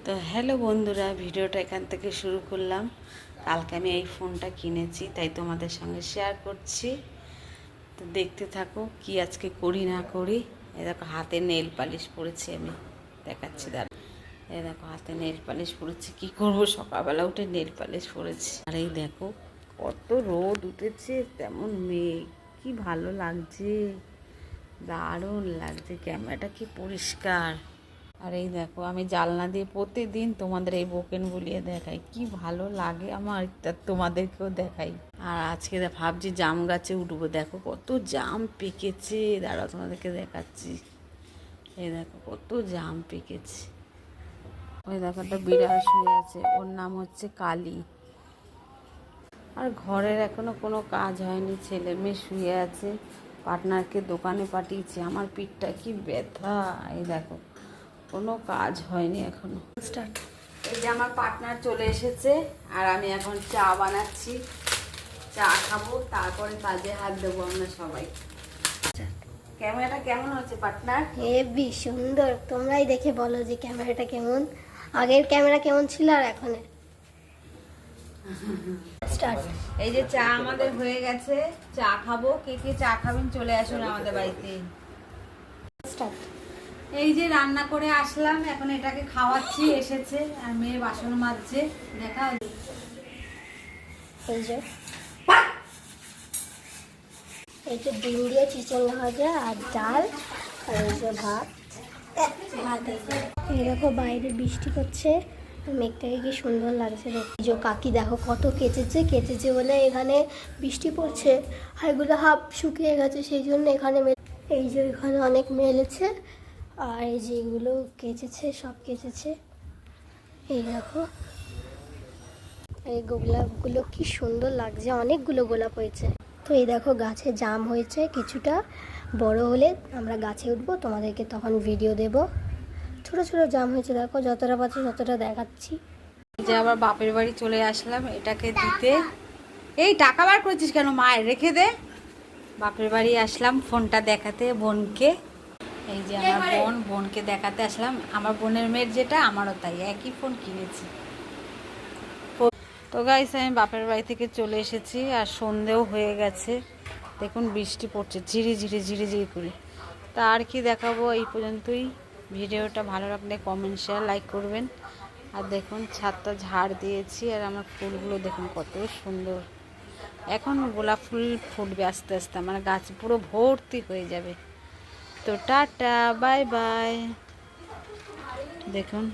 তো হ্যালো বন্ধুরা, ভিডিওটা এখান থেকে শুরু করলাম। কালকে আমি এই ফোনটা কিনেছি, তাই তোমাদের সঙ্গে শেয়ার করছি। তো দেখতে থাকো কি আজকে করি না করি। এই দেখো হাতে নেল পালিশ পরেছি, আমি দেখাচ্ছি দাঁড়া। এই দেখো হাতে নেল পালিশ পরেছি, কি করব সকালবেলা উঠে নেল পালিশ পরেছি। আর এই দেখো কত রোদ উঠেছে, তেমন মেঘ, কি ভালো লাগছে, দারুণ লাগছে, ক্যামেরাটা কি পরিষ্কার। আর এই দেখো আমি জানলা দিয়ে প্রতিদিন তোমাদের এই বোকেন বুলিয়ে দেখাই, কি ভালো লাগে আমার, তা তোমাদেরকেও দেখাই। আর আজকে ভাবছি জাম গাছে উঠবো, দেখো কত জাম পেকেছে, দাঁড়াও তোমাদেরকে দেখাচ্ছি। এই দেখো কত জাম পেকেছে। ওই দেখো একটা বিড়াল শুয়ে আছে, ওর নাম হচ্ছে কালী। আর ঘরের এখনো কোনো কাজ হয়নি, ছেলে মেয়ে শুয়ে আছে, পার্টনারকে দোকানে পাঠিয়েছি, আমার পিঠটা কি ব্যথা। এই দেখো কোনো কাজ হয়নি এখনো। স্টার্ট। এই যে আমার পার্টনার চলে এসেছে, আর আমি এখন চা বানাচ্ছি, চা খাবো, তারপরে কাজে হাত দেবো আমরা সবাই। ক্যামেরাটা কেমন হচ্ছে পার্টনার? হেবি সুন্দর। তোমরাই দেখে বলো যে ক্যামেরাটা কেমন, আগের ক্যামেরা কেমন ছিল আর এখন। স্টার্ট। এই যে চা আমাদের হয়ে গেছে, চা খাবো। কে কে চা খাবেন চলে আসুন আমাদের বাড়িতে। স্টার্ট। এই যে রান্না করে আসলাম, এখন এটাকে খাওয়াচ্ছি, এসেছে আর মেয়ে বাসন মাজছে। দেখা এই যে ডিম দিয়ে চিচিঙ্গা ভাজা আর ডাল, আর এই যে ভাত। এই দেখো বাইরে বৃষ্টি করছে, মেঘটাকে কি সুন্দর লাগছে। এই যে কাকি দেখো কত কেচেছে বলে এখানে বৃষ্টি পড়ছে, আর এগুলো হাফ শুকিয়ে গেছে, সেই জন্য এখানে এই যে এখানে অনেক মেলেছে, আর এই যে এগুলো কেচেছে, সব কেচেছে। এই দেখো এই গোলাপগুলো কি সুন্দর লাগছে, অনেকগুলো গোলাপ হয়েছে। তো এই দেখো গাছে জাম হয়েছে, কিছুটা বড় হলে আমরা গাছে উঠবো, তোমাদেরকে তখন ভিডিও দেব। ছোট ছোট জাম হয়েছে, দেখো যতটা পাচ্ছি ততটা দেখাচ্ছি। যে আবার বাপের বাড়ি চলে আসলাম এটাকে দিতে। এই টাকা বার করেছিস কেন, মায়ের রেখে দে। বাপের বাড়ি আসলাম ফোনটা দেখাতে বোনকে। এই যে আমার বোনকে দেখাতে আসলাম, আমার বোনের মেয়ের যেটা আমারও তাই, একই ফোন কিনেছি। তো গাইস আমি বাপের বাড়ি থেকে চলে এসেছি, আর সন্ধেও হয়ে গেছে। দেখুন বৃষ্টি পড়ছে ঝিরি ঝিরি করে। তা আর কি দেখাবো, এই পর্যন্তই। ভিডিওটা ভালো লাগলে কমেন্ট শেয়ার লাইক করবেন। আর দেখুন ছাদটা ঝাড় দিয়েছি, আর আমার ফুলগুলো দেখুন কত সুন্দর। এখন গোলাপ ফুল ফুটবে আস্তে আস্তে, আমার গাছ পুরো ভর্তি হয়ে যাবে। তো টাটা, বাই বাই। দেখুন।